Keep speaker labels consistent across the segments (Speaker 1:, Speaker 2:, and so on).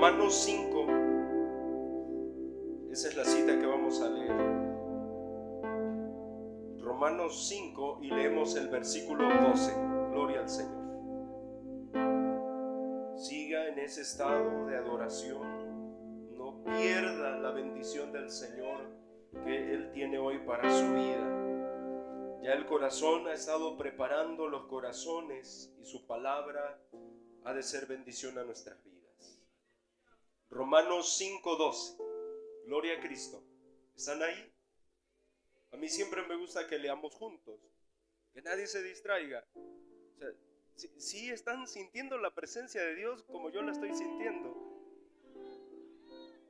Speaker 1: Romanos 5, esa es la cita que vamos a leer. Romanos 5 y leemos el versículo 12. Gloria al Señor. Siga en ese estado de adoración, no pierda la bendición del Señor que Él tiene hoy para su vida. Ya el corazón ha estado preparando los corazones y su palabra ha de ser bendición a nuestras vidas. Romanos 5:12. Gloria a Cristo. ¿Están ahí? A mí siempre me gusta que leamos juntos, que nadie se distraiga. O sea, sí están sintiendo la presencia de Dios como yo la estoy sintiendo.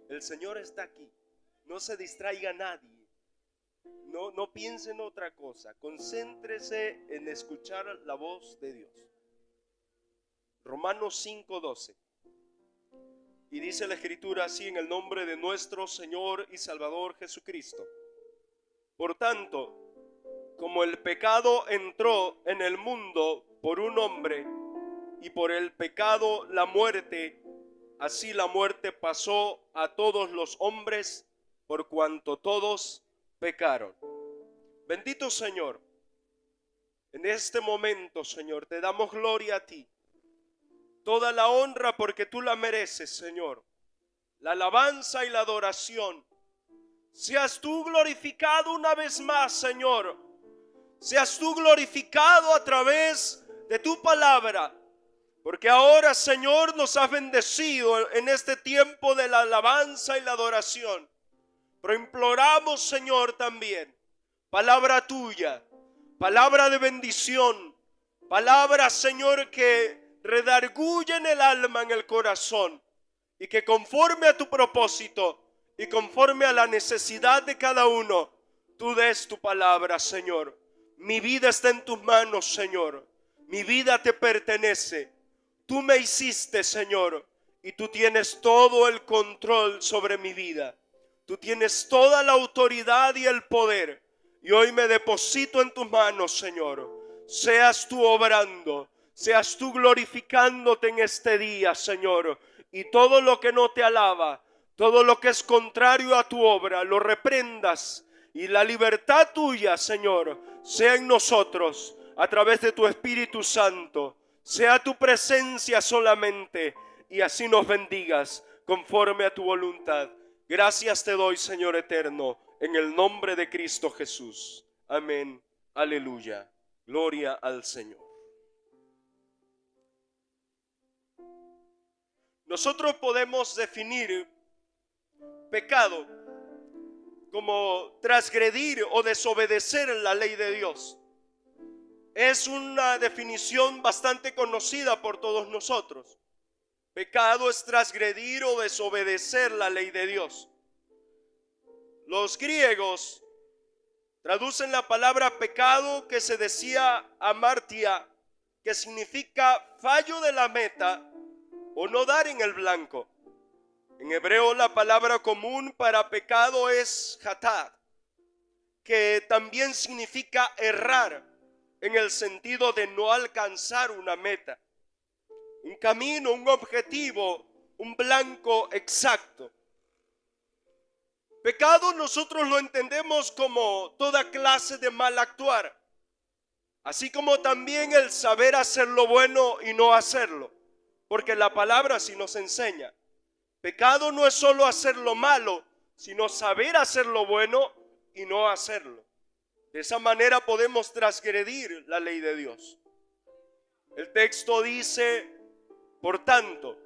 Speaker 1: El Señor está aquí. No se distraiga nadie. No piense en otra cosa. Concéntrese en escuchar la voz de Dios. Romanos 5:12. Y dice la Escritura así: en el nombre de nuestro Señor y Salvador Jesucristo. Por tanto, como el pecado entró en el mundo por un hombre, y por el pecado la muerte, así la muerte pasó a todos los hombres, por cuanto todos pecaron. Bendito Señor, en este momento, Señor, te damos gloria a ti. Toda la honra porque tú la mereces, Señor. La alabanza y la adoración. Seas tú glorificado una vez más, Señor. Seas tú glorificado a través de tu palabra. Porque ahora, Señor, nos has bendecido en este tiempo de la alabanza y la adoración. Pero imploramos, Señor, también palabra tuya, palabra de bendición, palabra, Señor, que redarguye en el alma, en el corazón, y que conforme a tu propósito y conforme a la necesidad de cada uno, tú des tu palabra, Señor. Mi vida está en tus manos, Señor. Mi vida te pertenece. Tú me hiciste, Señor, y tú tienes todo el control sobre mi vida. Tú tienes toda la autoridad y el poder. Y hoy me deposito en tus manos, Señor. Seas tú obrando. Seas tú glorificándote en este día, Señor. Y todo lo que no te alaba, todo lo que es contrario a tu obra, lo reprendas. Y la libertad tuya, Señor, sea en nosotros a través de tu Espíritu Santo. Sea tu presencia solamente. Y así nos bendigas conforme a tu voluntad. Gracias te doy, Señor eterno, en el nombre de Cristo Jesús. Amén. Aleluya. Gloria al Señor. Nosotros podemos definir pecado como transgredir o desobedecer la ley de Dios. Es una definición bastante conocida por todos nosotros. Pecado es transgredir o desobedecer la ley de Dios. Los griegos traducen la palabra pecado, que se decía amartia, que significa fallo de la meta o no dar en el blanco. En hebreo la palabra común para pecado es hatad, que también significa errar en el sentido de no alcanzar una meta, un camino, un objetivo, un blanco exacto. Pecado nosotros lo entendemos como toda clase de mal actuar, así como también el saber hacer lo bueno y no hacerlo. Porque la palabra sí nos enseña. Pecado no es solo hacer lo malo, sino saber hacer lo bueno y no hacerlo. De esa manera podemos transgredir la ley de Dios. El texto dice: por tanto,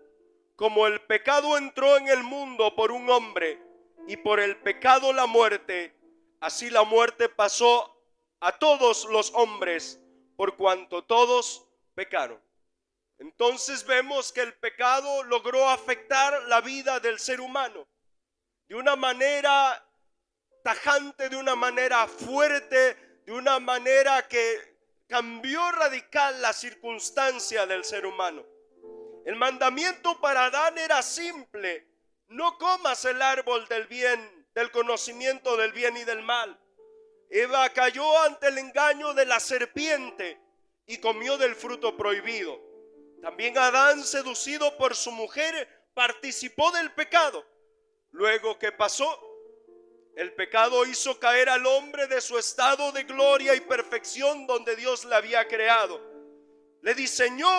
Speaker 1: como el pecado entró en el mundo por un hombre, y por el pecado la muerte, así la muerte pasó a todos los hombres, por cuanto todos pecaron. Entonces vemos que el pecado logró afectar la vida del ser humano de una manera tajante, de una manera fuerte, de una manera que cambió radical la circunstancia del ser humano. El mandamiento para Adán era simple: no comas el árbol del bien, del conocimiento del bien y del mal. Eva cayó ante el engaño de la serpiente y comió del fruto prohibido. También Adán, seducido por su mujer, participó del pecado. Luego, ¿qué pasó? El pecado hizo caer al hombre de su estado de gloria y perfección donde Dios le había creado. Le diseñó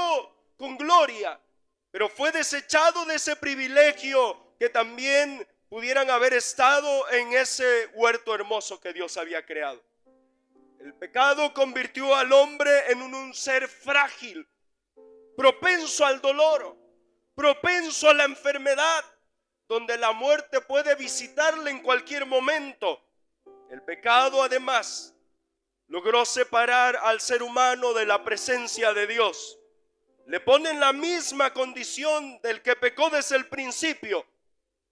Speaker 1: con gloria, pero fue desechado de ese privilegio que también pudieran haber estado en ese huerto hermoso que Dios había creado. El pecado convirtió al hombre en un ser frágil, propenso al dolor, propenso a la enfermedad, donde la muerte puede visitarle en cualquier momento. El pecado, además, logró separar al ser humano de la presencia de Dios. Le pone en la misma condición del que pecó desde el principio,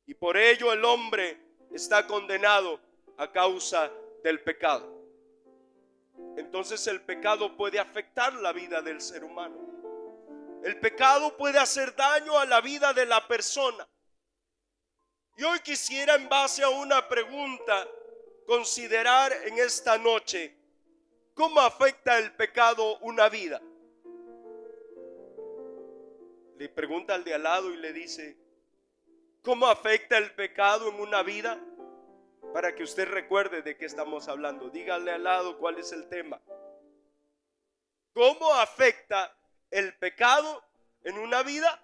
Speaker 1: y por ello el hombre está condenado a causa del pecado. Entonces el pecado puede afectar la vida del ser humano. El pecado puede hacer daño a la vida de la persona. Y hoy quisiera, en base a una pregunta, considerar en esta noche cómo afecta el pecado una vida. Le pregunta al de al lado y le dice: ¿cómo afecta el pecado en una vida? Para que usted recuerde de qué estamos hablando. Dígale al lado cuál es el tema. ¿Cómo afecta el pecado en una vida?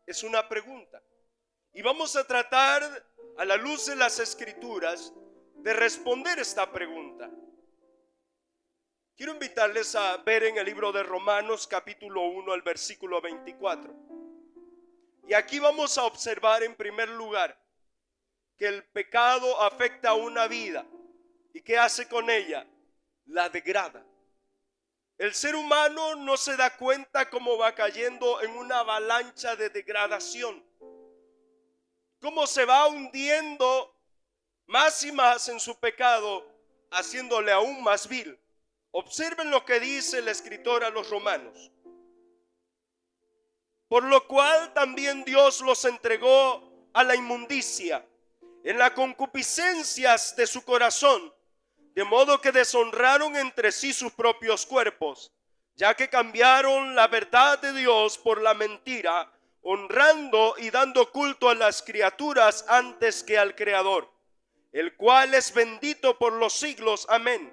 Speaker 1: Es una pregunta. Y vamos a tratar, a la luz de las Escrituras, de responder esta pregunta. Quiero invitarles a ver en el libro de Romanos capítulo 1 al versículo 24. Y aquí vamos a observar en primer lugar que el pecado afecta a una vida. ¿Y qué hace con ella? La degrada. El ser humano no se da cuenta cómo va cayendo en una avalancha de degradación. Cómo se va hundiendo más y más en su pecado, haciéndole aún más vil. Observen lo que dice el escritor a los romanos. Por lo cual también Dios los entregó a la inmundicia en las concupiscencias de su corazón, de modo que deshonraron entre sí sus propios cuerpos, ya que cambiaron la verdad de Dios por la mentira, honrando y dando culto a las criaturas antes que al Creador, el cual es bendito por los siglos. Amén.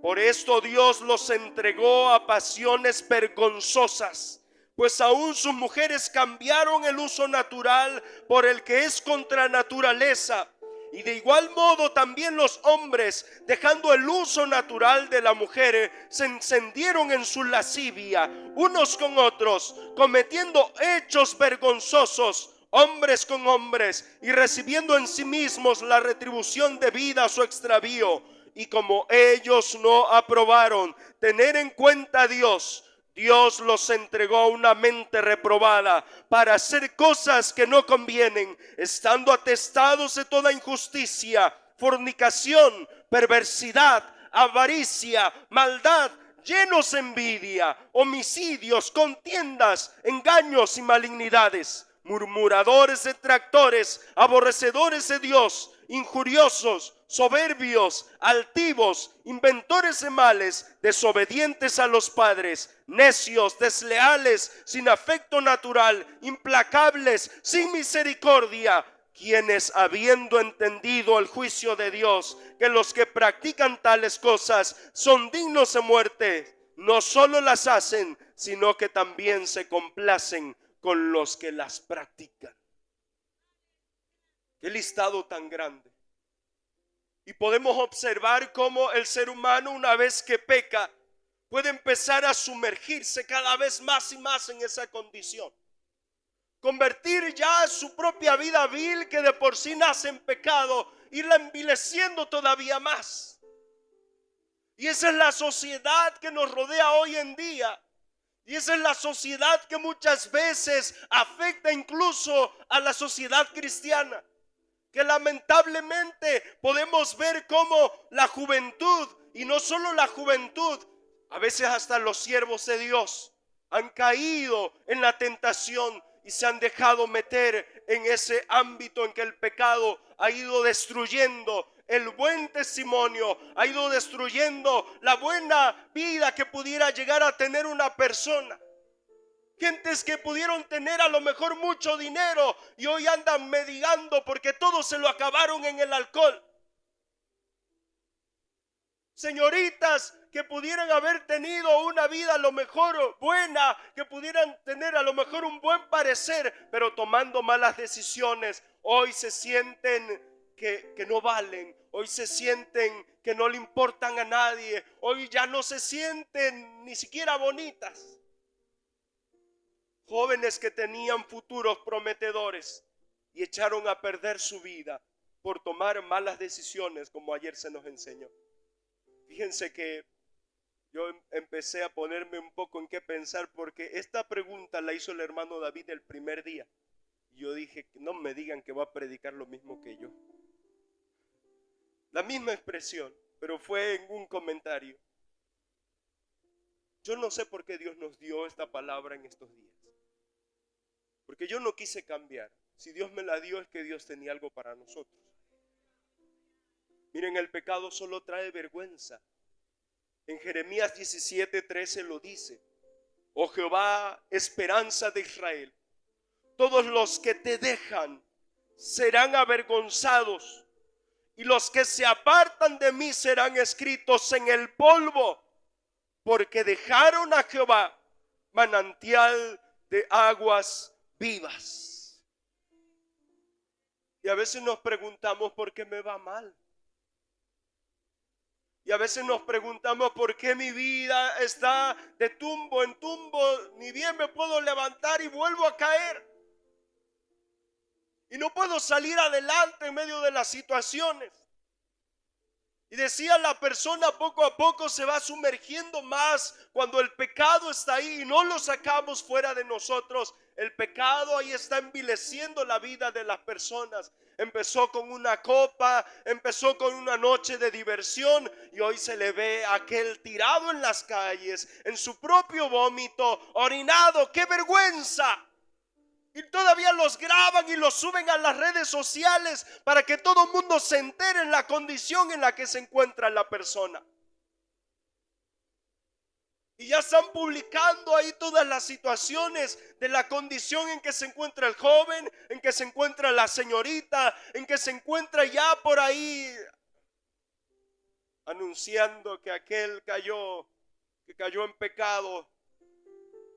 Speaker 1: Por esto Dios los entregó a pasiones vergonzosas, pues aún sus mujeres cambiaron el uso natural por el que es contra naturaleza. Y de igual modo también los hombres, dejando el uso natural de la mujer, se encendieron en su lascivia unos con otros, cometiendo hechos vergonzosos, hombres con hombres, y recibiendo en sí mismos la retribución debida a su extravío. Y como ellos no aprobaron tener en cuenta a Dios, Dios los entregó a una mente reprobada para hacer cosas que no convienen, estando atestados de toda injusticia, fornicación, perversidad, avaricia, maldad, llenos de envidia, homicidios, contiendas, engaños y malignidades, murmuradores, detractores, aborrecedores de Dios, injuriosos, soberbios, altivos, inventores de males, desobedientes a los padres, necios, desleales, sin afecto natural, implacables, sin misericordia, quienes, habiendo entendido el juicio de Dios, que los que practican tales cosas son dignos de muerte, no solo las hacen, sino que también se complacen con los que las practican. Qué listado tan grande. Y podemos observar cómo el ser humano, una vez que peca, puede empezar a sumergirse cada vez más y más en esa condición. Convertir ya su propia vida vil, que de por sí nace en pecado, irla envileciendo todavía más. Y esa es la sociedad que nos rodea hoy en día. Y esa es la sociedad que muchas veces afecta incluso a la sociedad cristiana. Que lamentablemente podemos ver cómo la juventud, y no solo la juventud, a veces hasta los siervos de Dios, han caído en la tentación y se han dejado meter en ese ámbito en que el pecado ha ido destruyendo el buen testimonio, ha ido destruyendo la buena vida que pudiera llegar a tener una persona. Gentes que pudieron tener a lo mejor mucho dinero y hoy andan mendigando porque todo se lo acabaron en el alcohol. Señoritas que pudieran haber tenido una vida a lo mejor buena, que pudieran tener a lo mejor un buen parecer, pero tomando malas decisiones, hoy se sienten que no valen, hoy se sienten que no le importan a nadie, hoy ya no se sienten ni siquiera bonitas. Jóvenes que tenían futuros prometedores y echaron a perder su vida por tomar malas decisiones, como ayer se nos enseñó. Fíjense que yo empecé a ponerme un poco en qué pensar, porque esta pregunta la hizo el hermano David el primer día. Y yo dije, no me digan que va a predicar lo mismo que yo. La misma expresión, pero fue en un comentario. Yo no sé por qué Dios nos dio esta palabra en estos días. Porque yo no quise cambiar. Si Dios me la dio es que Dios tenía algo para nosotros. Miren, el pecado solo trae vergüenza. En Jeremías 17:13 lo dice: oh Jehová, esperanza de Israel, todos los que te dejan serán avergonzados, y los que se apartan de mí serán escritos en el polvo, porque dejaron a Jehová, manantial de aguas vivas. Y a veces nos preguntamos por qué me va mal. Y a veces nos preguntamos por qué mi vida está de tumbo en tumbo, ni bien me puedo levantar y vuelvo a caer. Y no puedo salir adelante en medio de las situaciones. Y decía, la persona poco a poco se va sumergiendo más cuando el pecado está ahí y no lo sacamos fuera de nosotros. El pecado ahí está envileciendo la vida de las personas. Empezó con una copa, empezó con una noche de diversión y hoy se le ve a aquel tirado en las calles, en su propio vómito, orinado. ¡Qué vergüenza! Y todavía los graban y los suben a las redes sociales para que todo el mundo se entere en la condición en la que se encuentra la persona. Y ya están publicando ahí todas las situaciones de la condición en que se encuentra el joven, en que se encuentra la señorita, en que se encuentra ya por ahí anunciando que aquel que cayó en pecado,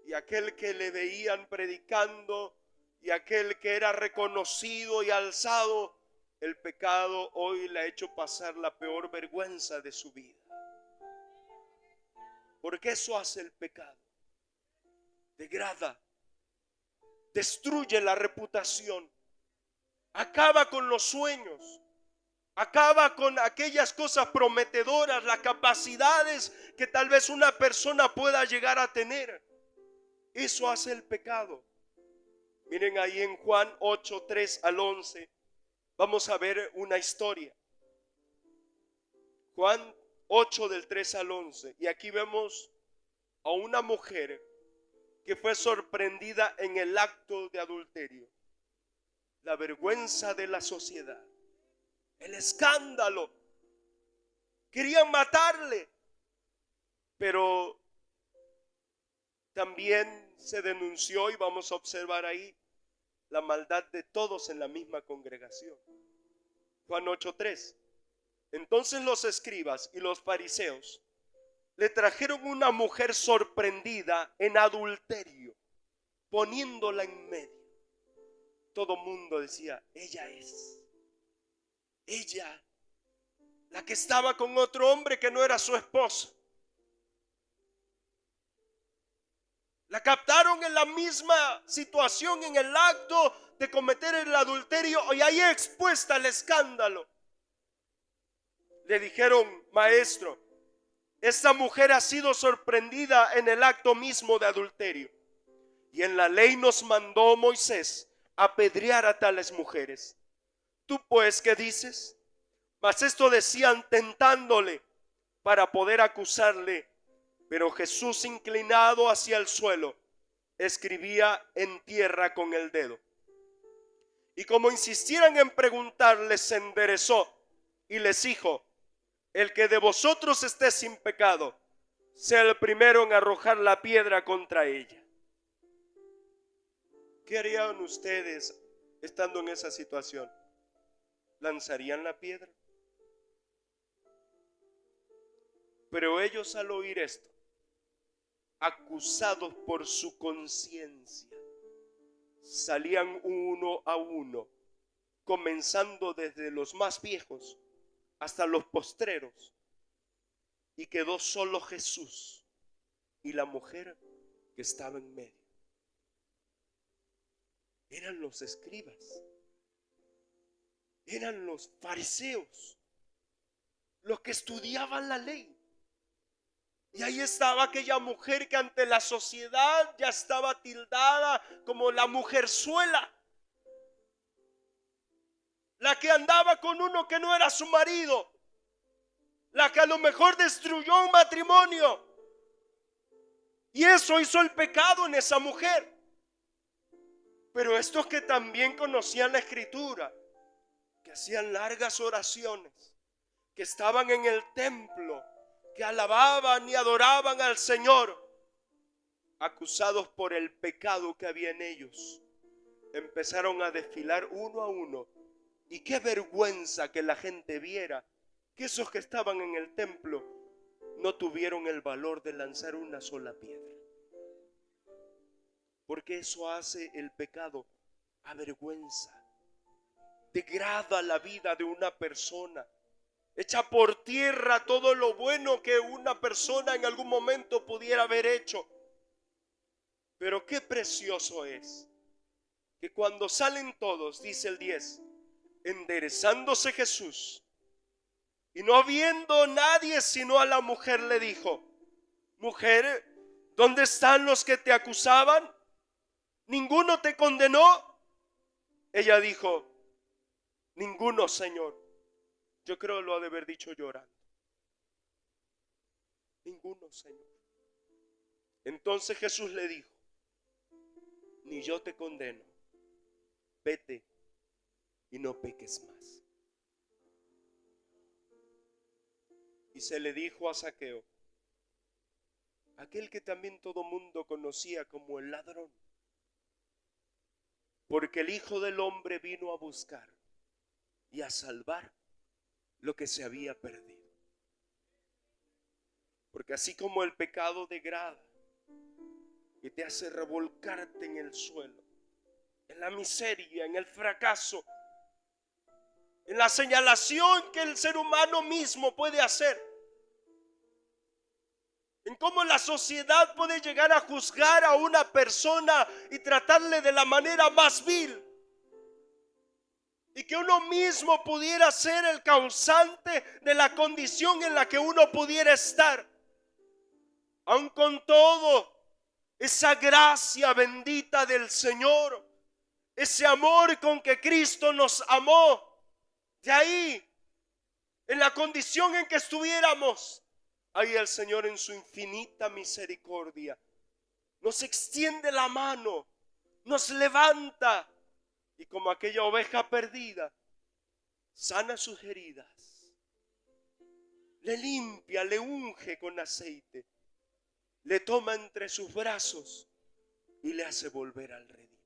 Speaker 1: y aquel que le veían predicando, y aquel que era reconocido y alzado, el pecado hoy le ha hecho pasar la peor vergüenza de su vida. Porque eso hace el pecado. Degrada, destruye la reputación, acaba con los sueños, acaba con aquellas cosas prometedoras, las capacidades que tal vez una persona pueda llegar a tener. Eso hace el pecado. Miren ahí en Juan 8:3-11, vamos a ver una historia. Juan 8 del 3 al 11. Y aquí vemos a una mujer que fue sorprendida en el acto de adulterio. La vergüenza de la sociedad, el escándalo. Querían matarle, pero también se denunció, y vamos a observar ahí la maldad de todos en la misma congregación. Juan 8:3. Entonces los escribas y los fariseos le trajeron una mujer sorprendida en adulterio, poniéndola en medio. Todo mundo decía, ella es. Ella, la que estaba con otro hombre que no era su esposo. La captaron en la misma situación, en el acto de cometer el adulterio, y ahí expuesta al escándalo. Le dijeron, maestro, esta mujer ha sido sorprendida en el acto mismo de adulterio. Y en la ley nos mandó Moisés apedrear a tales mujeres. ¿Tú pues qué dices? Mas esto decían tentándole para poder acusarle. Pero Jesús, inclinado hacia el suelo, escribía en tierra con el dedo. Y como insistieran en preguntarle, se enderezó y les dijo, el que de vosotros esté sin pecado, sea el primero en arrojar la piedra contra ella. ¿Qué harían ustedes estando en esa situación? ¿Lanzarían la piedra? Pero ellos, al oír esto, acusados por su conciencia, salían uno a uno, comenzando desde los más viejos hasta los postreros, y quedó solo Jesús y la mujer que estaba en medio. Eran los escribas, eran los fariseos, los que estudiaban la ley. Y ahí estaba aquella mujer que ante la sociedad ya estaba tildada como la mujerzuela, la que andaba con uno que no era su marido, la que a lo mejor destruyó un matrimonio. Y eso hizo el pecado en esa mujer. Pero estos que también conocían la Escritura, que hacían largas oraciones, que estaban en el templo, que alababan y adoraban al Señor, acusados por el pecado que había en ellos, empezaron a desfilar uno a uno. Y qué vergüenza que la gente viera que esos que estaban en el templo no tuvieron el valor de lanzar una sola piedra. Porque eso hace el pecado, avergüenza, degrada la vida de una persona, echa por tierra todo lo bueno que una persona en algún momento pudiera haber hecho. Pero qué precioso es que cuando salen todos, dice el 10, enderezándose Jesús y no viendo nadie sino a la mujer, le dijo: mujer, ¿dónde están los que te acusaban? ¿Ninguno te condenó? Ella dijo: ninguno, Señor. Yo creo lo ha de haber dicho llorando. Ninguno, Señor. Entonces Jesús le dijo: ni yo te condeno. Vete y no peques más. Y se le dijo a Zaqueo, aquel que también todo mundo conocía como el ladrón, porque el Hijo del Hombre vino a buscar y a salvar lo que se había perdido. Porque así como el pecado degrada y te hace revolcarte en el suelo, en la miseria, en el fracaso, en la señalación que el ser humano mismo puede hacer, en cómo la sociedad puede llegar a juzgar a una persona y tratarle de la manera más vil, y que uno mismo pudiera ser el causante de la condición en la que uno pudiera estar. Aun con todo, esa gracia bendita del Señor, ese amor con que Cristo nos amó, de ahí, en la condición en que estuviéramos, ahí el Señor en su infinita misericordia nos extiende la mano, nos levanta y como aquella oveja perdida, sana sus heridas, le limpia, le unge con aceite, le toma entre sus brazos y le hace volver al redil.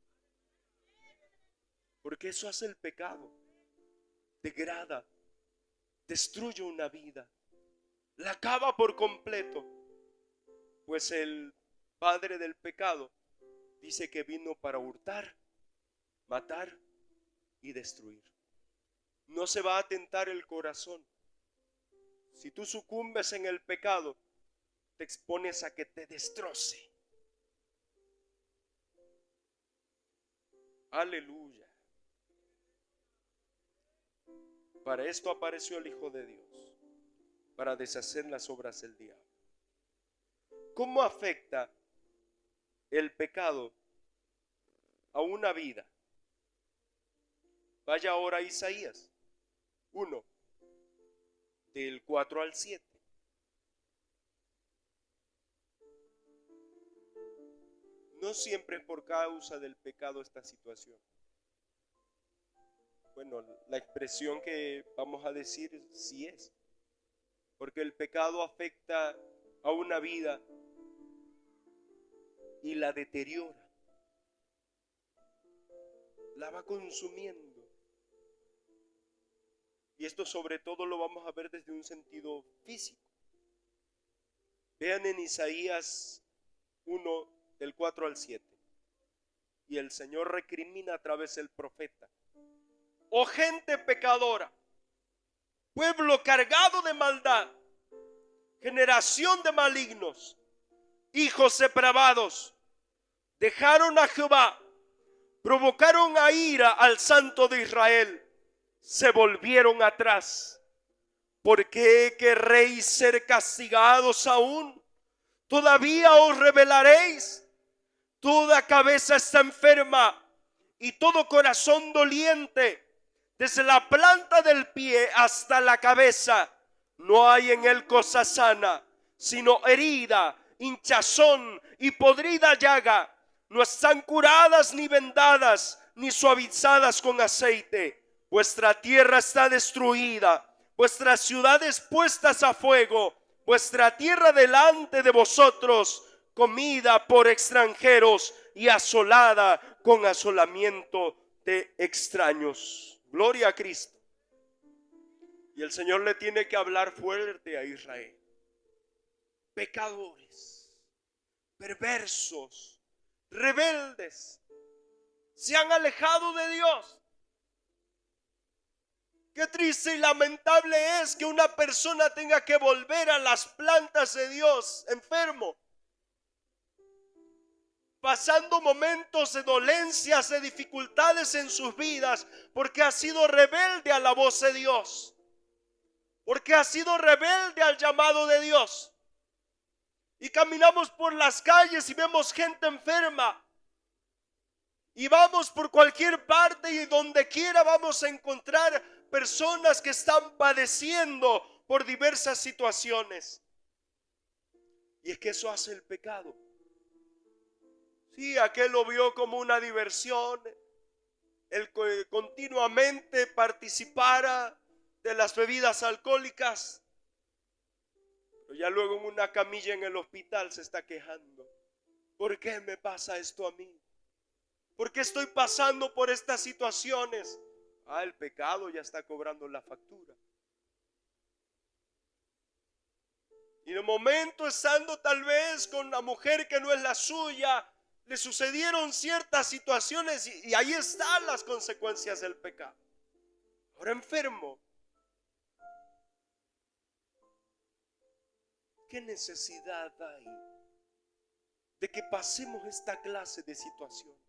Speaker 1: Porque eso hace el pecado, degrada, destruye una vida, la acaba por completo. Pues el padre del pecado dice que vino para hurtar, matar y destruir. No se va a tentar el corazón. Si tú sucumbes en el pecado, te expones a que te destroce. Aleluya. Para esto apareció el Hijo de Dios, para deshacer las obras del diablo. ¿Cómo afecta el pecado a una vida? Vaya ahora a Isaías 1, del 4 al 7. No siempre es por causa del pecado esta situación. Bueno, la expresión que vamos a decir sí es, porque el pecado afecta a una vida y la deteriora. la va consumiendo. Y esto sobre todo lo vamos a ver desde un sentido físico. Vean en Isaías 1, del 4 al 7. Y el Señor recrimina a través del profeta: oh gente pecadora, pueblo cargado de maldad, generación de malignos, hijos depravados, dejaron a Jehová, provocaron a ira al Santo de Israel, se volvieron atrás. ¿Por qué querréis ser castigados aún? ¿Todavía os rebelaréis? Toda cabeza está enferma y todo corazón doliente, desde la planta del pie hasta la cabeza. No hay en él cosa sana, sino herida, hinchazón y podrida llaga. No están curadas ni vendadas, ni suavizadas con aceite. Vuestra tierra está destruida, vuestras ciudades puestas a fuego, vuestra tierra delante de vosotros, comida por extranjeros y asolada con asolamiento de extraños. Gloria a Cristo. Y el Señor le tiene que hablar fuerte a Israel. Pecadores, perversos, rebeldes, se han alejado de Dios. Qué triste y lamentable es que una persona tenga que volver a las plantas de Dios enfermo, pasando momentos de dolencias, de dificultades en sus vidas, porque ha sido rebelde a la voz de Dios, porque ha sido rebelde al llamado de Dios. Y caminamos por las calles y vemos gente enferma, y vamos por cualquier parte y donde quiera vamos a encontrar personas que están padeciendo por diversas situaciones. Y es que eso hace el pecado. Sí, aquel lo vio como una diversión, el que continuamente participara de las bebidas alcohólicas, pero ya luego en una camilla en el hospital se está quejando. ¿Por qué me pasa esto a mí? ¿Por qué estoy pasando por estas situaciones? El pecado ya está cobrando la factura. Y de momento, estando tal vez con una mujer que no es la suya, le sucedieron ciertas situaciones y ahí están las consecuencias del pecado. Ahora enfermo. ¿Qué necesidad hay de que pasemos esta clase de situaciones?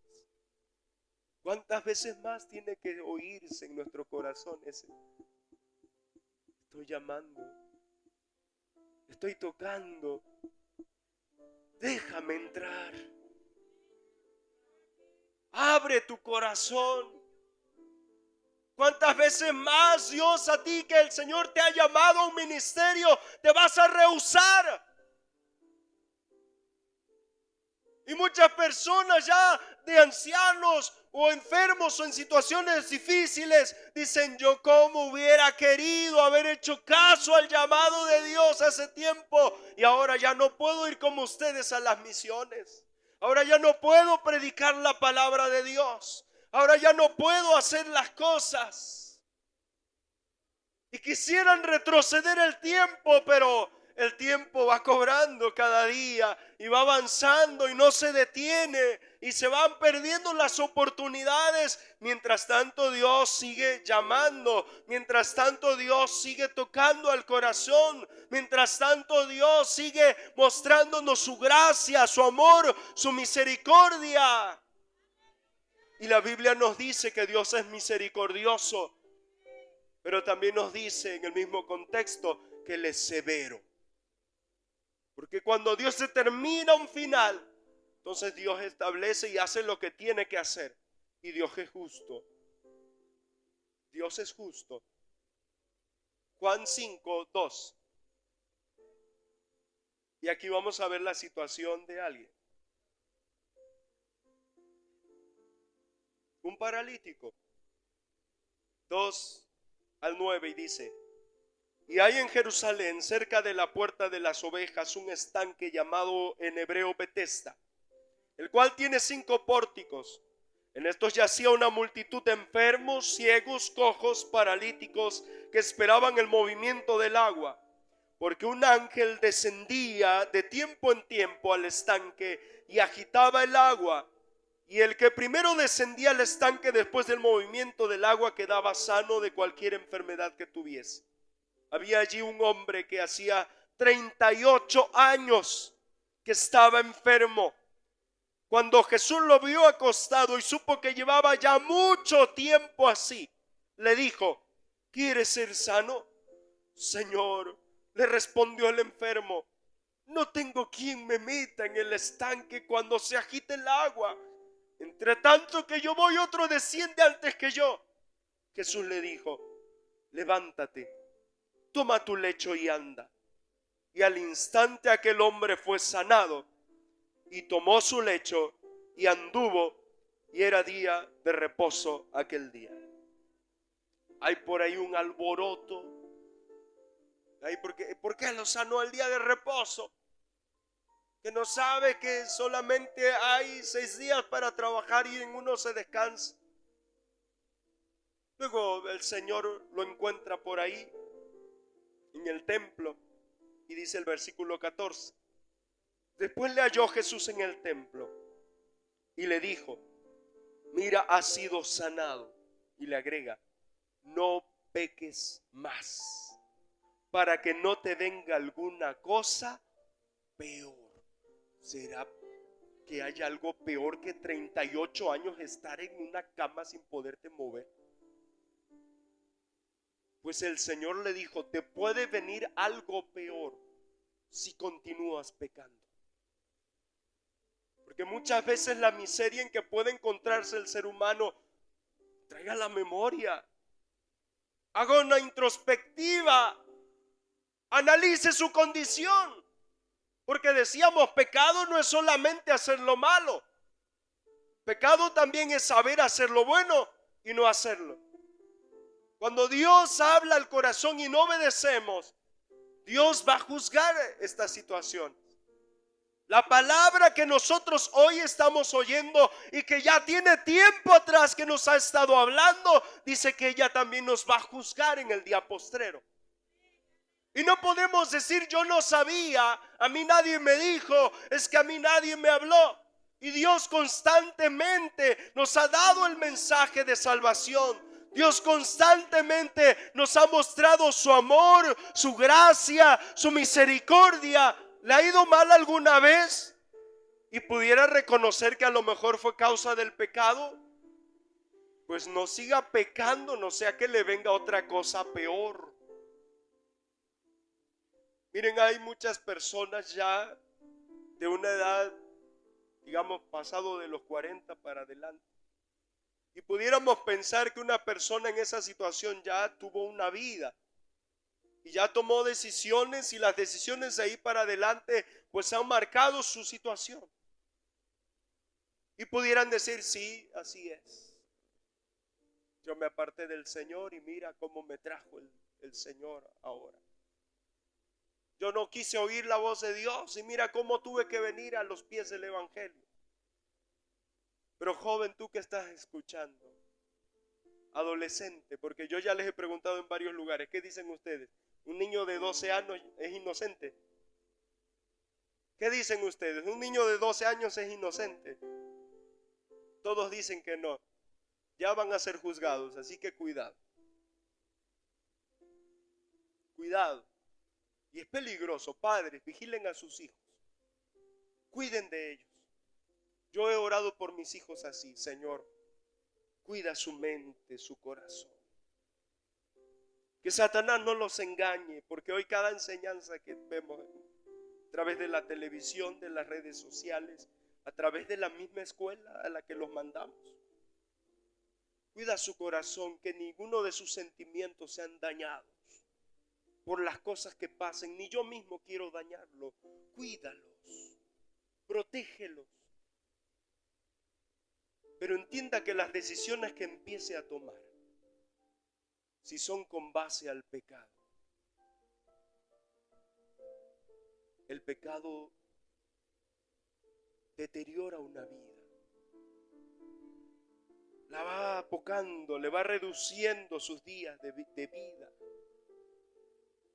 Speaker 1: ¿Cuántas veces más tiene que oírse en nuestro corazón ese: estoy llamando, estoy tocando, déjame entrar, abre tu corazón? ¿Cuántas veces más, Dios, a ti que el Señor te ha llamado a un ministerio, te vas a rehusar? Y muchas personas ya de ancianos o enfermos o en situaciones difíciles dicen: yo como hubiera querido haber hecho caso al llamado de Dios hace tiempo, y ahora ya no puedo ir como ustedes a las misiones. Ahora ya no puedo predicar la palabra de Dios. Ahora ya no puedo hacer las cosas. Y quisieran retroceder el tiempo, pero el tiempo va cobrando cada día y va avanzando y no se detiene, y se van perdiendo las oportunidades. Mientras tanto, Dios sigue llamando. Mientras tanto, Dios sigue tocando al corazón. Mientras tanto, Dios sigue mostrándonos su gracia, su amor, su misericordia. Y la Biblia nos dice que Dios es misericordioso, pero también nos dice en el mismo contexto que Él es severo. Porque cuando Dios determina un final, entonces Dios establece y hace lo que tiene que hacer. Y Dios es justo. Dios es justo. Juan 5:2. Y aquí vamos a ver la situación de alguien. Un paralítico. 2-9 y dice: y hay en Jerusalén, cerca de la puerta de las ovejas, un estanque llamado en hebreo Betesda, el cual tiene 5 pórticos. En estos yacía una multitud de enfermos, ciegos, cojos, paralíticos, que esperaban el movimiento del agua, porque un ángel descendía de tiempo en tiempo al estanque y agitaba el agua. Y el que primero descendía al estanque después del movimiento del agua quedaba sano de cualquier enfermedad que tuviese. Había allí un hombre que hacía 38 años que estaba enfermo. Cuando Jesús lo vio acostado y supo que llevaba ya mucho tiempo así, le dijo: ¿quieres ser sano? Señor, le respondió el enfermo, no tengo quien me meta en el estanque cuando se agite el agua. Entre tanto que yo voy, otro desciende antes que yo. Jesús le dijo: levántate, toma tu lecho y anda. Y al instante aquel hombre fue sanado y tomó su lecho y anduvo, y era día de reposo aquel día. Hay por ahí un alboroto. ¿Por qué lo sanó el día de reposo? Que no sabe que solamente hay 6 días para trabajar y en uno se descansa. Luego el Señor lo encuentra por ahí en el templo y dice el versículo 14: después le halló Jesús en el templo y le dijo: mira, has sido sanado. Y le agrega: no peques más, para que no te venga alguna cosa peor. ¿Será que hay algo peor que 38 años estar en una cama sin poderte mover? Pues el Señor le dijo: te puede venir algo peor si continúas pecando. Porque muchas veces la miseria en que puede encontrarse el ser humano, traiga la memoria, haga una introspectiva, analice su condición. Porque decíamos, pecado no es solamente hacer lo malo, pecado también es saber hacer lo bueno y no hacerlo. Cuando Dios habla al corazón y no obedecemos, Dios va a juzgar esta situación. La palabra que nosotros hoy estamos oyendo y que ya tiene tiempo atrás que nos ha estado hablando, dice que ella también nos va a juzgar en el día postrero. Y no podemos decir: yo no sabía, a mí nadie me dijo, es que a mí nadie me habló. Y Dios constantemente nos ha dado el mensaje de salvación. Dios constantemente nos ha mostrado su amor, su gracia, su misericordia. ¿Le ha ido mal alguna vez y pudiera reconocer que a lo mejor fue causa del pecado? Pues no siga pecando, no sea que le venga otra cosa peor. Miren, hay muchas personas ya de una edad, digamos, pasado de los 40 para adelante. Y pudiéramos pensar que una persona en esa situación ya tuvo una vida y ya tomó decisiones, y las decisiones de ahí para adelante pues han marcado su situación. Y pudieran decir: sí, así es. Yo me aparté del Señor y mira cómo me trajo el Señor ahora. Yo no quise oír la voz de Dios y mira cómo tuve que venir a los pies del Evangelio. Pero joven, tú que estás escuchando, adolescente, porque yo ya les he preguntado en varios lugares, ¿qué dicen ustedes? ¿Un niño de 12 años es inocente? ¿Qué dicen ustedes? ¿Un niño de 12 años es inocente? Todos dicen que no. Ya van a ser juzgados, así que cuidado. Cuidado. Y es peligroso. Padres, vigilen a sus hijos. Cuiden de ellos. Yo he orado por mis hijos así: Señor, cuida su mente, su corazón. Que Satanás no los engañe, porque hoy cada enseñanza que vemos a través de la televisión, de las redes sociales, a través de la misma escuela a la que los mandamos, cuida su corazón, que ninguno de sus sentimientos sean dañados por las cosas que pasen. Ni yo mismo quiero dañarlo. Cuídalos, protégelos. Pero entienda que las decisiones que empiece a tomar, si son con base al pecado, el pecado deteriora una vida. la va apocando, le va reduciendo sus días de vida,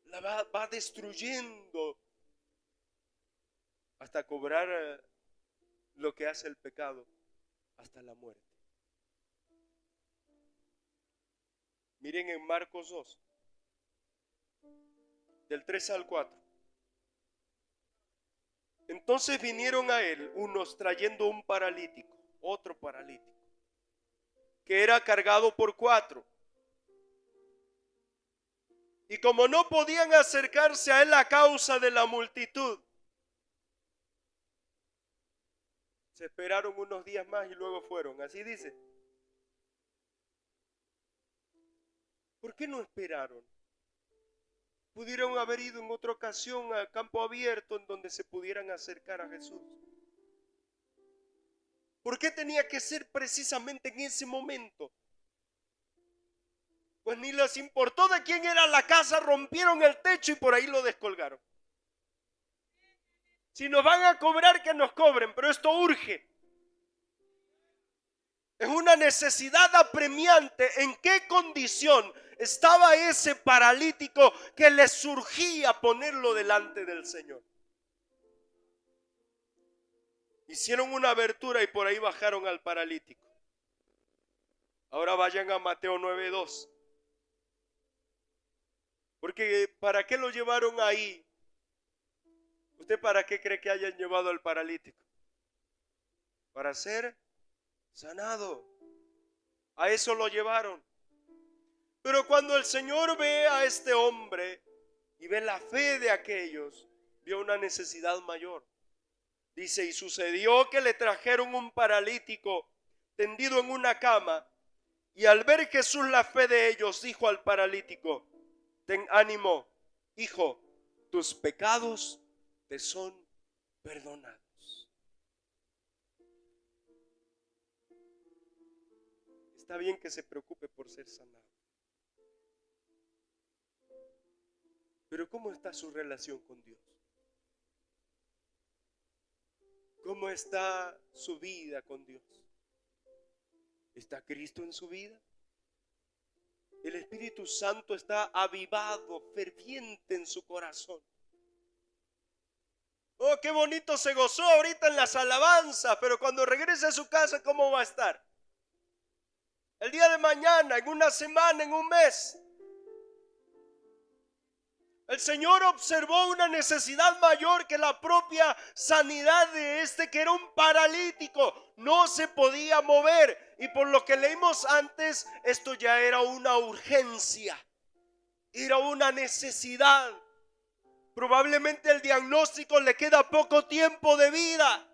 Speaker 1: la va destruyendo hasta cobrar lo que hace el pecado, hasta la muerte. Miren en Marcos 2, del 3 al 4. Entonces vinieron a él unos trayendo un paralítico, otro paralítico, que era cargado por 4. Y como no podían acercarse a él a causa de la multitud, se esperaron unos días más y luego fueron. Así dice. ¿Por qué no esperaron? Pudieron haber ido en otra ocasión a campo abierto en donde se pudieran acercar a Jesús. ¿Por qué tenía que ser precisamente en ese momento? Pues ni les importó de quién era la casa, rompieron el techo y por ahí lo descolgaron. Si nos van a cobrar, que nos cobren, pero esto urge. Es una necesidad apremiante. ¿En qué condición estaba ese paralítico que le surgía ponerlo delante del Señor? Hicieron una abertura y por ahí bajaron al paralítico. Ahora vayan a Mateo 9:2. Porque ¿para qué lo llevaron ahí? ¿Usted para qué cree que hayan llevado al paralítico? Para ser sanado. A eso lo llevaron. Pero cuando el Señor ve a este hombre y ve la fe de aquellos, vio una necesidad mayor. Dice, y sucedió que le trajeron un paralítico tendido en una cama, y al ver Jesús la fe de ellos, dijo al paralítico, ten ánimo, hijo, tus pecados te son perdonados. Está bien que se preocupe por ser sanado. Pero ¿cómo está su relación con Dios? ¿Cómo está su vida con Dios? ¿Está Cristo en su vida? El Espíritu Santo está avivado, ferviente en su corazón. Oh, qué bonito se gozó ahorita en las alabanzas, pero cuando regrese a su casa, ¿cómo va a estar? El día de mañana, en una semana, en un mes. El Señor observó una necesidad mayor que la propia sanidad de este, que era un paralítico. No se podía mover. Y por lo que leímos antes, esto ya era una urgencia. Era una necesidad. Probablemente el diagnóstico le queda poco tiempo de vida.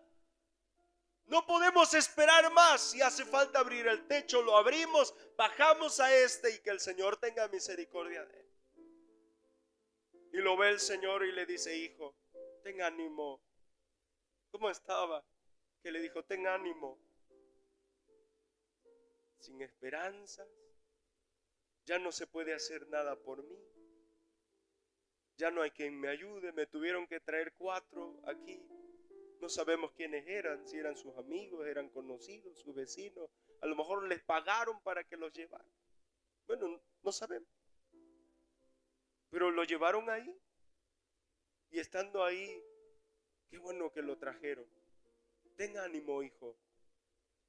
Speaker 1: No podemos esperar más. Si hace falta abrir el techo, lo abrimos, bajamos a este y que el Señor tenga misericordia de él. Y lo ve el Señor y le dice, hijo, ten ánimo. ¿Cómo estaba? Que le dijo, ten ánimo. Sin esperanzas, ya no se puede hacer nada por mí. Ya no hay quien me ayude. Me tuvieron que traer 4 aquí. No sabemos quiénes eran, si eran sus amigos, eran conocidos, sus vecinos. A lo mejor les pagaron para que los llevaran. Bueno, no sabemos. Pero lo llevaron ahí. Y estando ahí, qué bueno que lo trajeron. Ten ánimo, hijo.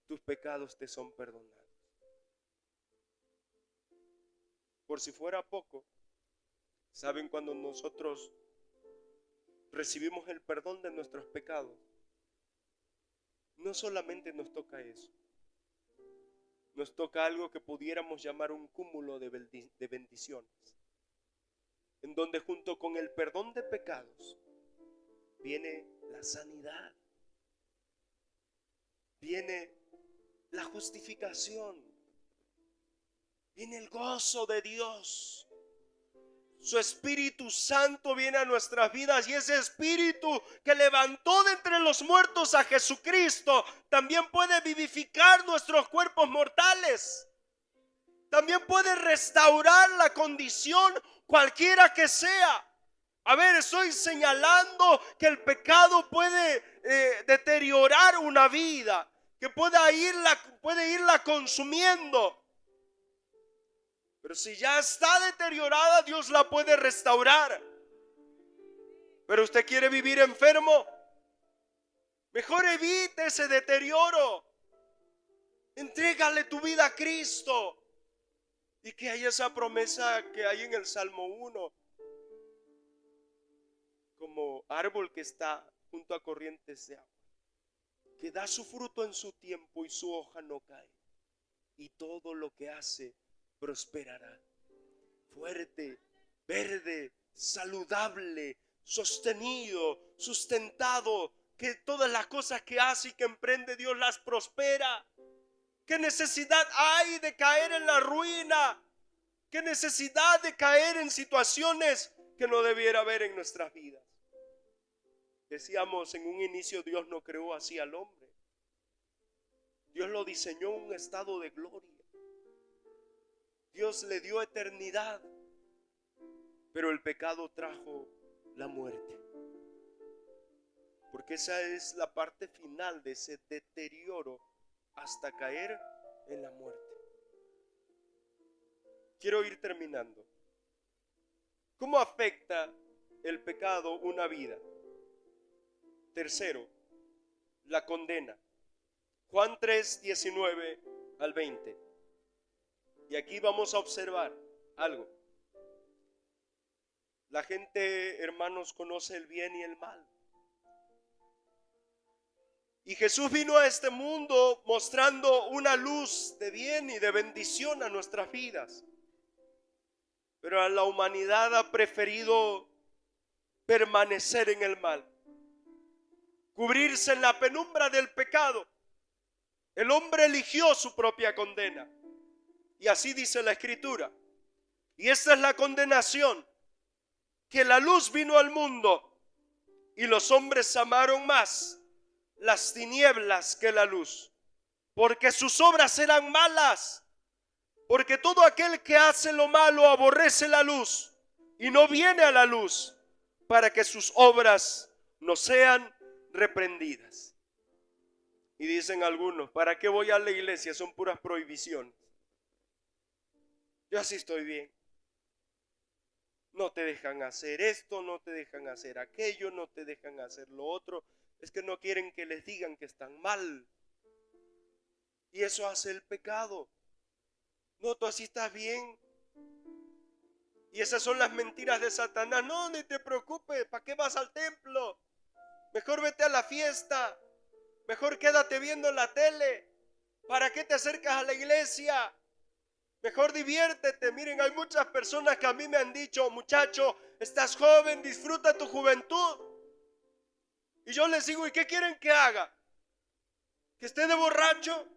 Speaker 1: Tus pecados te son perdonados. Por si fuera poco, ¿saben cuando nosotros recibimos el perdón de nuestros pecados? No solamente nos toca eso. Nos toca algo que pudiéramos llamar un cúmulo de bendiciones, en donde junto con el perdón de pecados viene la sanidad, viene la justificación, viene el gozo de Dios. Su Espíritu Santo viene a nuestras vidas, y ese Espíritu que levantó de entre los muertos a Jesucristo también puede vivificar nuestros cuerpos mortales. También puede restaurar la condición cualquiera que sea. A ver, estoy señalando que el pecado puede deteriorar una vida, que puede irla consumiendo. Pero si ya está deteriorada, Dios la puede restaurar. Pero usted quiere vivir enfermo, mejor evite ese deterioro. Entrégale tu vida a Cristo. Y que haya esa promesa que hay en el Salmo 1. Como árbol que está junto a corrientes de agua, que da su fruto en su tiempo y su hoja no cae. Y todo lo que hace prosperará. Fuerte, verde, saludable, sostenido, sustentado, que todas las cosas que hace y que emprende Dios las prospera. ¿Qué necesidad hay de caer en la ruina? ¿Qué necesidad de caer en situaciones que no debiera haber en nuestras vidas? Decíamos en un inicio, Dios no creó así al hombre. Dios lo diseñó en un estado de gloria. Dios le dio eternidad, pero el pecado trajo la muerte. Porque esa es la parte final de ese deterioro hasta caer en la muerte. Quiero ir terminando. ¿Cómo afecta el pecado una vida? Tercero, la condena. Juan 3, 19 al 20. Y aquí vamos a observar algo. La gente, hermanos, conoce el bien y el mal. Y Jesús vino a este mundo mostrando una luz de bien y de bendición a nuestras vidas. Pero la humanidad ha preferido permanecer en el mal, cubrirse en la penumbra del pecado. El hombre eligió su propia condena. Y así dice la Escritura. Y esta es la condenación, que la luz vino al mundo y los hombres amaron más las tinieblas que la luz, porque sus obras eran malas. Porque todo aquel que hace lo malo aborrece la luz y no viene a la luz, para que sus obras no sean reprendidas. Y dicen algunos, ¿para qué voy a la iglesia? Son puras prohibiciones. Yo así estoy bien. No te dejan hacer esto, no te dejan hacer aquello, no te dejan hacer lo otro. Es que no quieren que les digan que están mal. Y eso hace el pecado. No, tú así estás bien. Y esas son las mentiras de Satanás. No, ni te preocupes, ¿para qué vas al templo? Mejor vete a la fiesta. Mejor quédate viendo la tele. ¿Para qué te acercas a la iglesia? Mejor diviértete. Miren, hay muchas personas que a mí me han dicho, muchacho, estás joven, disfruta tu juventud. Y yo les digo, ¿y qué quieren que haga? ¿Que esté de borracho?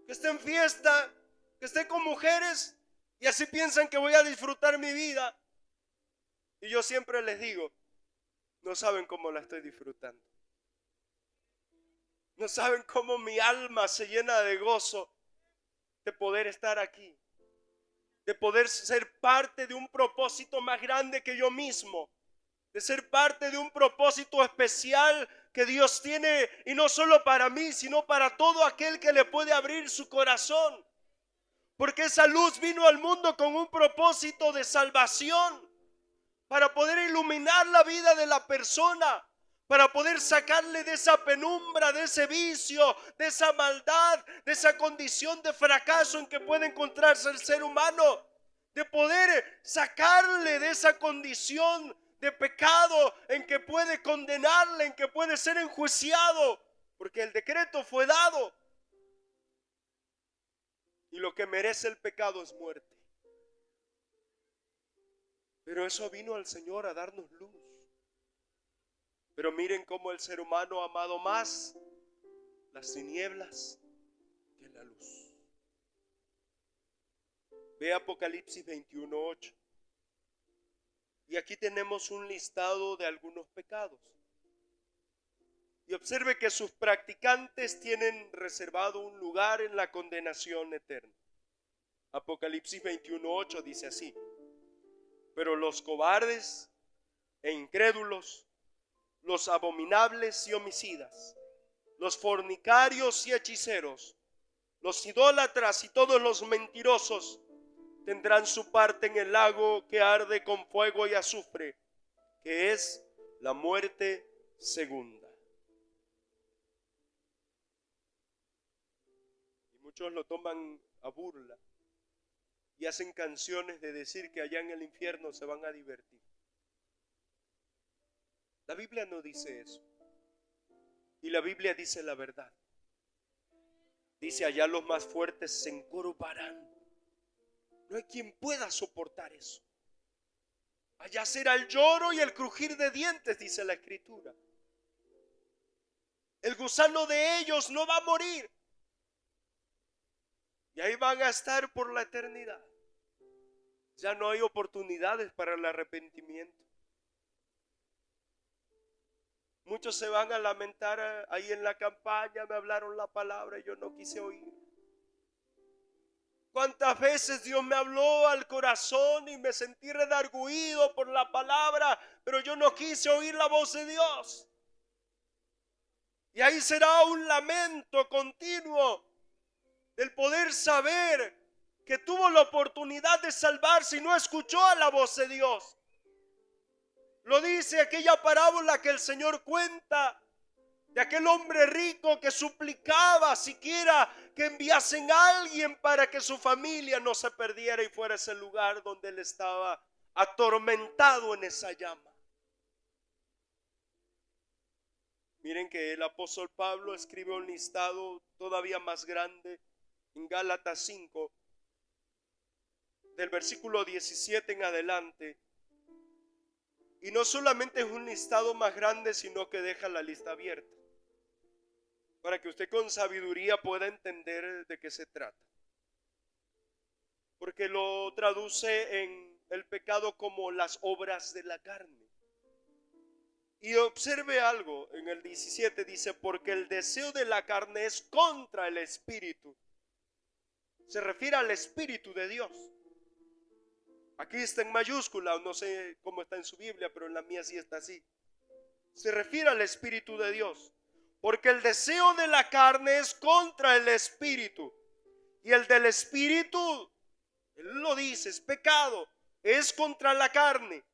Speaker 1: ¿Que esté en fiesta? ¿Que esté con mujeres? Y así piensan que voy a disfrutar mi vida. Y yo siempre les digo, no saben cómo la estoy disfrutando. No saben cómo mi alma se llena de gozo de poder estar aquí, de poder ser parte de un propósito más grande que yo mismo, de ser parte de un propósito especial que Dios tiene, y no solo para mí, sino para todo aquel que le puede abrir su corazón. Porque esa luz vino al mundo con un propósito de salvación, para poder iluminar la vida de la persona, para poder sacarle de esa penumbra, de ese vicio, de esa maldad, de esa condición de fracaso en que puede encontrarse el ser humano, de poder sacarle de esa condición de pecado en que puede condenarle, en que puede ser enjuiciado, porque el decreto fue dado. Y lo que merece el pecado es muerte. Pero eso vino al Señor a darnos luz. Pero miren cómo el ser humano ha amado más las tinieblas que la luz. Ve Apocalipsis 21:8. Y aquí tenemos un listado de algunos pecados. Y observe que sus practicantes tienen reservado un lugar en la condenación eterna. Apocalipsis 21:8 dice así: pero los cobardes e incrédulos, los abominables y homicidas, los fornicarios y hechiceros, los idólatras y todos los mentirosos tendrán su parte en el lago que arde con fuego y azufre, que es la muerte segunda. Y muchos lo toman a burla y hacen canciones de decir que allá en el infierno se van a divertir. La Biblia no dice eso. Y la Biblia dice la verdad. Dice: allá los más fuertes se encorvarán. No hay quien pueda soportar eso. Allá será el lloro y el crujir de dientes, dice la Escritura. El gusano de ellos no va a morir. Y ahí van a estar por la eternidad. Ya no hay oportunidades para el arrepentimiento. Muchos se van a lamentar ahí en la campaña: me hablaron la palabra y yo no quise oír. ¿Cuántas veces Dios me habló al corazón y me sentí redarguido por la palabra, pero yo no quise oír la voz de Dios? Y ahí será un lamento continuo del poder saber que tuvo la oportunidad de salvarse y no escuchó a la voz de Dios. Lo dice aquella parábola que el Señor cuenta de aquel hombre rico que suplicaba siquiera que enviasen a alguien para que su familia no se perdiera y fuera ese lugar donde él estaba atormentado en esa llama. Miren que el apóstol Pablo escribe un listado todavía más grande en Gálatas 5, del versículo 17 en adelante. Y no solamente es un listado más grande, sino que deja la lista abierta, para que usted con sabiduría pueda entender de qué se trata. Porque lo traduce en el pecado como las obras de la carne. Y observe algo, en el 17 dice: porque el deseo de la carne es contra el espíritu. Se refiere al espíritu de Dios. Aquí está en mayúscula, no sé cómo está en su Biblia, pero en la mía sí está así. Se refiere al espíritu de Dios. Porque el deseo de la carne es contra el espíritu, y el del espíritu, él lo dice, es pecado, es contra la carne.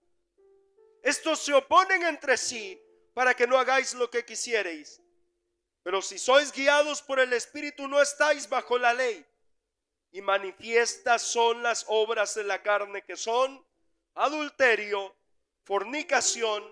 Speaker 1: Estos se oponen entre sí para que no hagáis lo que quisiereis. Pero si sois guiados por el espíritu, no estáis bajo la ley. Y manifiestas son las obras de la carne, que son adulterio, fornicación,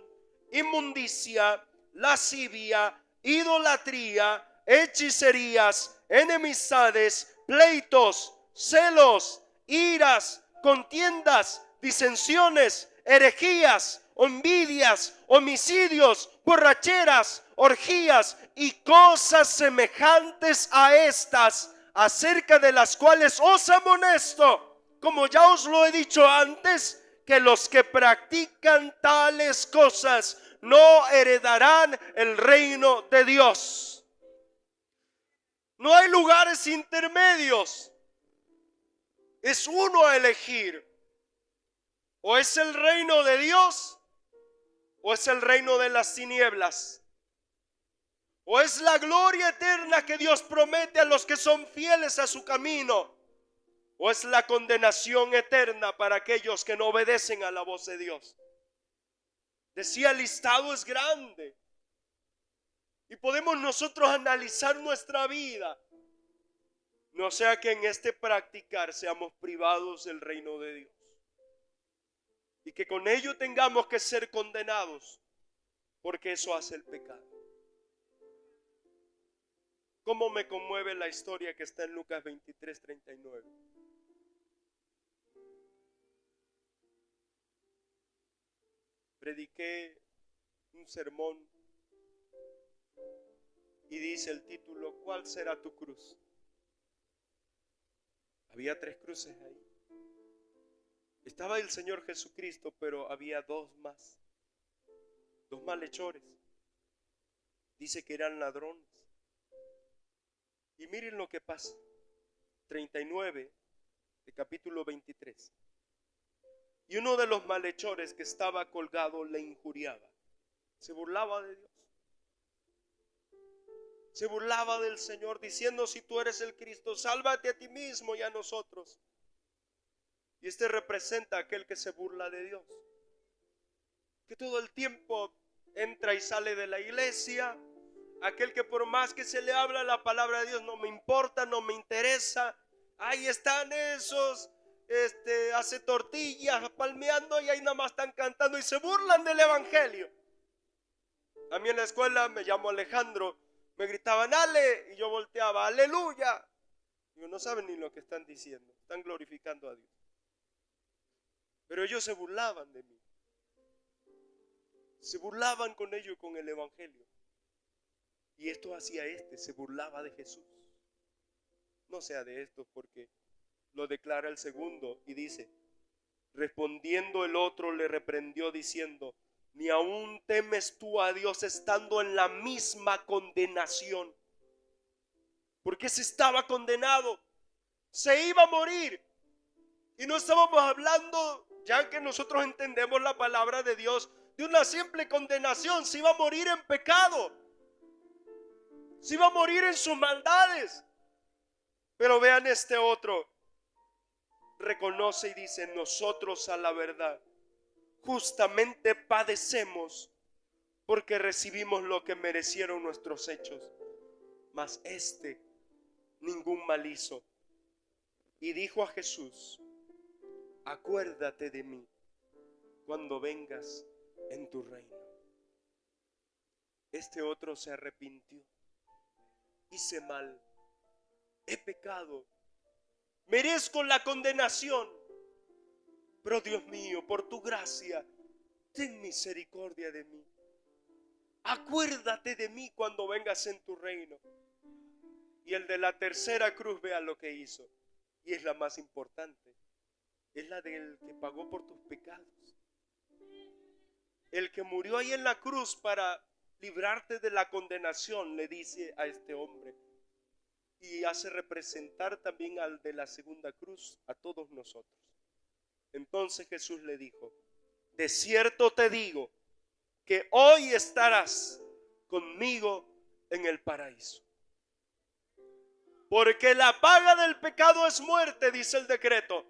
Speaker 1: inmundicia, lascivia, idolatría, hechicerías, enemistades, pleitos, celos, iras, contiendas, disensiones, herejías, envidias, homicidios, borracheras, orgías y cosas semejantes a estas, acerca de las cuales os amonesto, como ya os lo he dicho antes, que los que practican tales cosas no heredarán el reino de Dios. No hay lugares intermedios. Es uno a elegir. O es el reino de Dios, o es el reino de las tinieblas. O es la gloria eterna que Dios promete a los que son fieles a su camino, o es la condenación eterna para aquellos que no obedecen a la voz de Dios. Decía, el listado es grande y podemos nosotros analizar nuestra vida, no sea que en este practicar seamos privados del reino de Dios y que con ello tengamos que ser condenados, porque eso hace el pecado. ¿Cómo me conmueve la historia que está en Lucas 23:39? Prediqué un sermón y dice el título: ¿cuál será tu cruz? Había 3 cruces ahí. Estaba el Señor Jesucristo, pero había 2 más, 2 malhechores. Dice que eran ladrones. Y miren lo que pasa. 39 de capítulo 23. Y uno de los malhechores que estaba colgado le injuriaba, se burlaba de Dios. Se burlaba del Señor diciendo: si tú eres el Cristo, sálvate a ti mismo y a nosotros. Y este representa a aquel que se burla de Dios, que todo el tiempo entra y sale de la iglesia, aquel que por más que se le habla la palabra de Dios, no me importa, no me interesa. Ahí están esos, hace tortillas palmeando y ahí nada más están cantando y se burlan del evangelio. A mí en la escuela, me llamo Alejandro, me gritaban Ale y yo volteaba, aleluya. Digo, no saben ni lo que están diciendo, están glorificando a Dios. Pero ellos se burlaban de mí, se burlaban con ello y con el evangelio. Y esto hacía se burlaba de Jesús. No sea de esto, porque lo declara el segundo y dice: respondiendo el otro le reprendió diciendo: ni aún temes tú a Dios estando en la misma condenación. Porque se estaba condenado, se iba a morir. Y no estábamos hablando, ya que nosotros entendemos la palabra de Dios, de una simple condenación. Se iba a morir en pecado, se iba a morir en sus maldades. Pero vean, este otro reconoce y dice: nosotros a la verdad justamente padecemos porque recibimos lo que merecieron nuestros hechos, mas ningún mal hizo. Y dijo a Jesús: acuérdate de mí cuando vengas en tu reino. Este otro se arrepintió: hice mal, he pecado, merezco la condenación, pero Dios mío, por tu gracia, ten misericordia de mí. Acuérdate de mí cuando vengas en tu reino. Y el de la tercera cruz, vea lo que hizo, y es la más importante, es la del que pagó por tus pecados, el que murió ahí en la cruz para librarte de la condenación. Le dice a este hombre, y hace representar también al de la segunda cruz, a todos nosotros. Entonces Jesús le dijo: de cierto te digo que hoy estarás conmigo en el paraíso. Porque la paga del pecado es muerte, dice el decreto,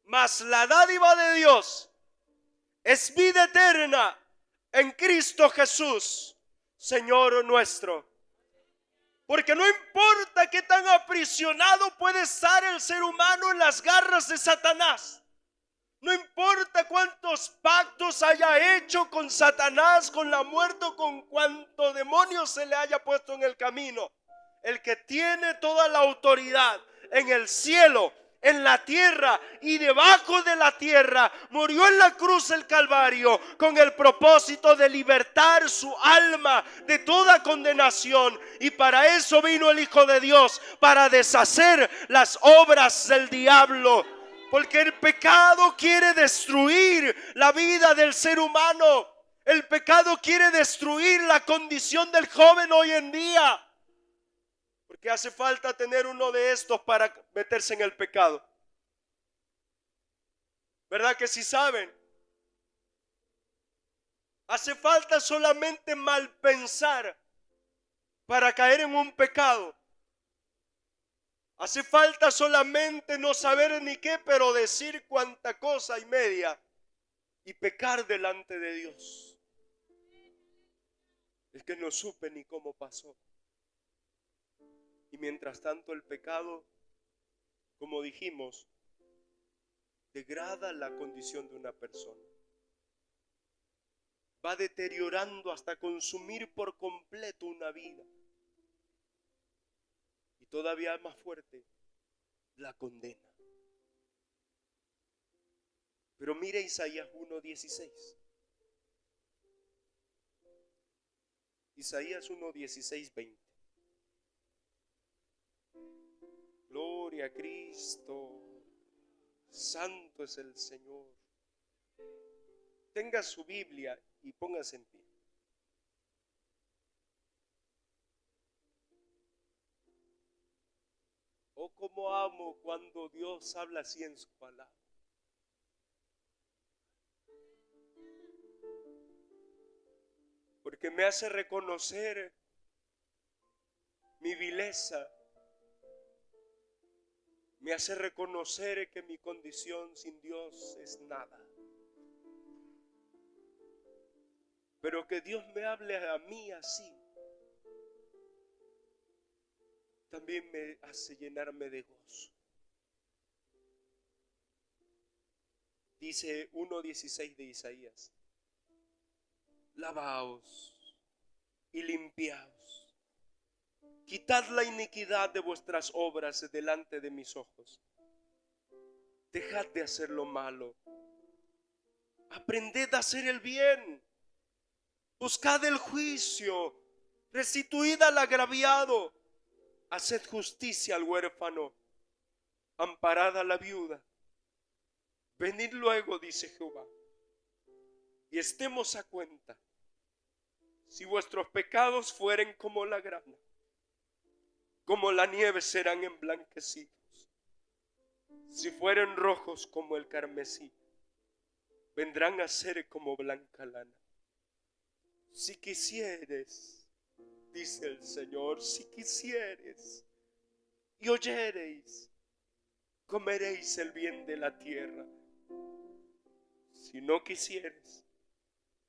Speaker 1: mas la dádiva de Dios es vida eterna en Cristo Jesús, Señor nuestro. Porque no importa qué tan aprisionado puede estar el ser humano en las garras de Satanás, no importa cuántos pactos haya hecho con Satanás, con la muerte o con cuánto demonio se le haya puesto en el camino, el que tiene toda la autoridad en el cielo, en la tierra y debajo de la tierra, murió en la cruz del Calvario con el propósito de libertar su alma de toda condenación. Y para eso vino el Hijo de Dios, para deshacer las obras del diablo. Porque el pecado quiere destruir la vida del ser humano. El pecado quiere destruir la condición del joven hoy en día. Porque hace falta tener uno de estos para meterse en el pecado. ¿Verdad que sí saben? Hace falta solamente mal pensar para caer en un pecado. Hace falta solamente no saber ni qué, pero decir cuanta cosa y media y pecar delante de Dios. Es que no supe ni cómo pasó. Y mientras tanto el pecado, como dijimos, degrada la condición de una persona. Va deteriorando hasta consumir por completo una vida. Y todavía más fuerte, la condena. Pero mire Isaías 1:16. Isaías 1:16, 20. Gloria a Cristo. Santo es el Señor. Tenga su Biblia y póngase en pie. Oh, cómo amo cuando Dios habla así en su palabra. Porque me hace reconocer mi vileza me hace reconocer que mi condición sin Dios es nada. Pero que Dios me hable a mí así también me hace llenarme de gozo. Dice 1:16 de Isaías: lavaos y limpiaos, quitad la iniquidad de vuestras obras delante de mis ojos. Dejad de hacer lo malo, aprended a hacer el bien, buscad el juicio, restituid al agraviado, haced justicia al huérfano, amparad a la viuda. Venid luego, dice Jehová, y estemos a cuenta. Si vuestros pecados fueren como la grana, como la nieve serán emblanquecidos. Si fueren rojos como el carmesí, vendrán a ser como blanca lana. Si quisieres, dice el Señor, si quisieres y oyereis, comeréis el bien de la tierra. Si no quisieres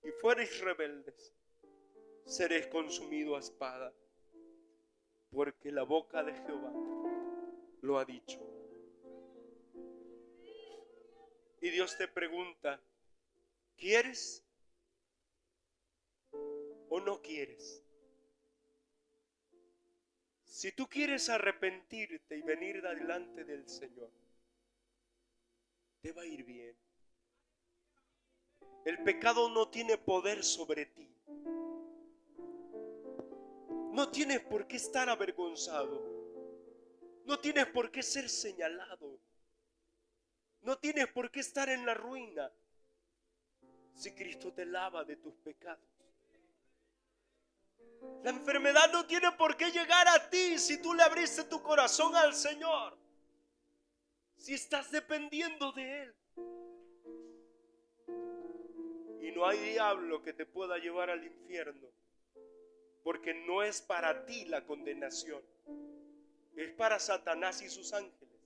Speaker 1: y fuereis rebeldes, seréis consumido a espada, porque la boca de Jehová lo ha dicho. Y Dios te pregunta: ¿quieres o no quieres? Si tú quieres arrepentirte y venir delante del Señor, te va a ir bien. El pecado no tiene poder sobre ti. No tienes por qué estar avergonzado. No tienes por qué ser señalado. No tienes por qué estar en la ruina si Cristo te lava de tus pecados. La enfermedad no tiene por qué llegar a ti si tú le abriste tu corazón al Señor, si estás dependiendo de Él. Y no hay diablo que te pueda llevar al infierno, porque no es para ti la condenación, es para Satanás y sus ángeles.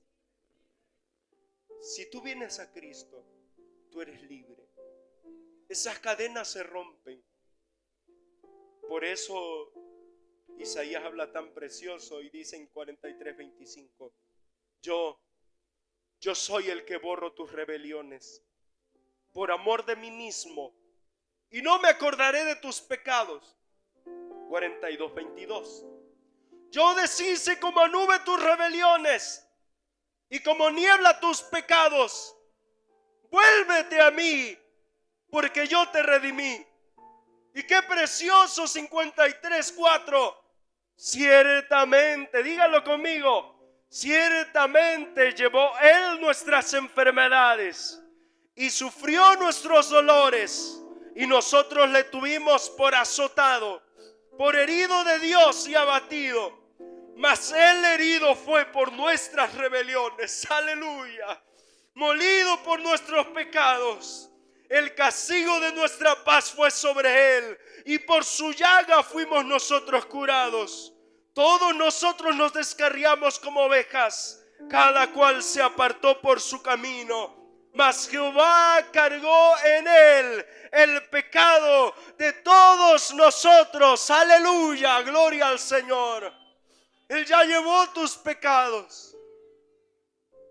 Speaker 1: Si tú vienes a Cristo, tú eres libre. Esas cadenas se rompen. Por eso Isaías habla tan precioso y dice en 43:25: Yo soy el que borro tus rebeliones por amor de mí mismo, y no me acordaré de tus pecados. 42:22: Yo deshice como nube tus rebeliones y como niebla tus pecados. Vuélvete a mí, porque yo te redimí. Y qué precioso 53:4: Ciertamente, dígalo conmigo, ciertamente llevó Él nuestras enfermedades y sufrió nuestros dolores, y nosotros le tuvimos por azotado, por herido de Dios y abatido. Mas Él herido fue por nuestras rebeliones, aleluya, molido por nuestros pecados. El castigo de nuestra paz fue sobre Él, y por su llaga fuimos nosotros curados. Todos nosotros nos descarriamos como ovejas, cada cual se apartó por su camino, mas Jehová cargó en Él el pecado de todos nosotros. Aleluya, gloria al Señor. Él ya llevó tus pecados.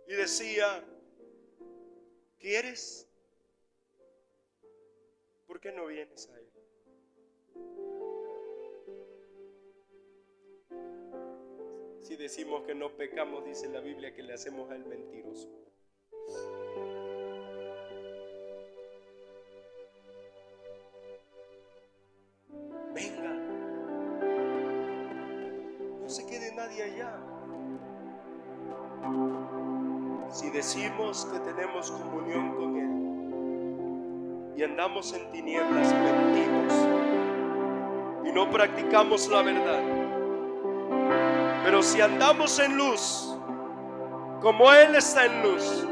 Speaker 1: Y decía: ¿quieres? ¿Por qué no vienes a Él? Si decimos que no pecamos, dice la Biblia que le hacemos a Él mentiroso. Venga, no se quede nadie allá. Si decimos que tenemos comunión con Él y andamos en tinieblas, mentimos y no practicamos la verdad. Pero si andamos en luz, como Él está en luz,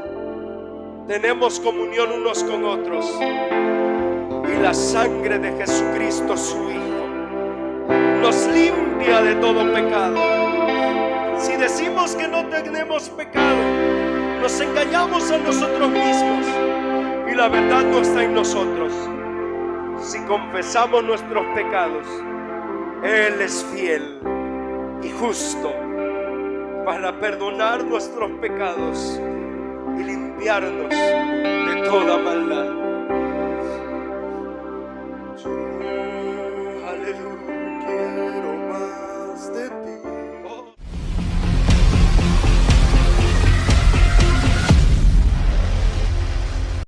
Speaker 1: tenemos comunión unos con otros, y la sangre de Jesucristo, su Hijo, nos limpia limpia de todo pecado. Si decimos que no tenemos pecado, nos engañamos a nosotros mismos y la verdad no está en nosotros. Si confesamos nuestros pecados, Él es fiel y justo para perdonar nuestros pecados y limpiarnos de toda maldad. Aleluya.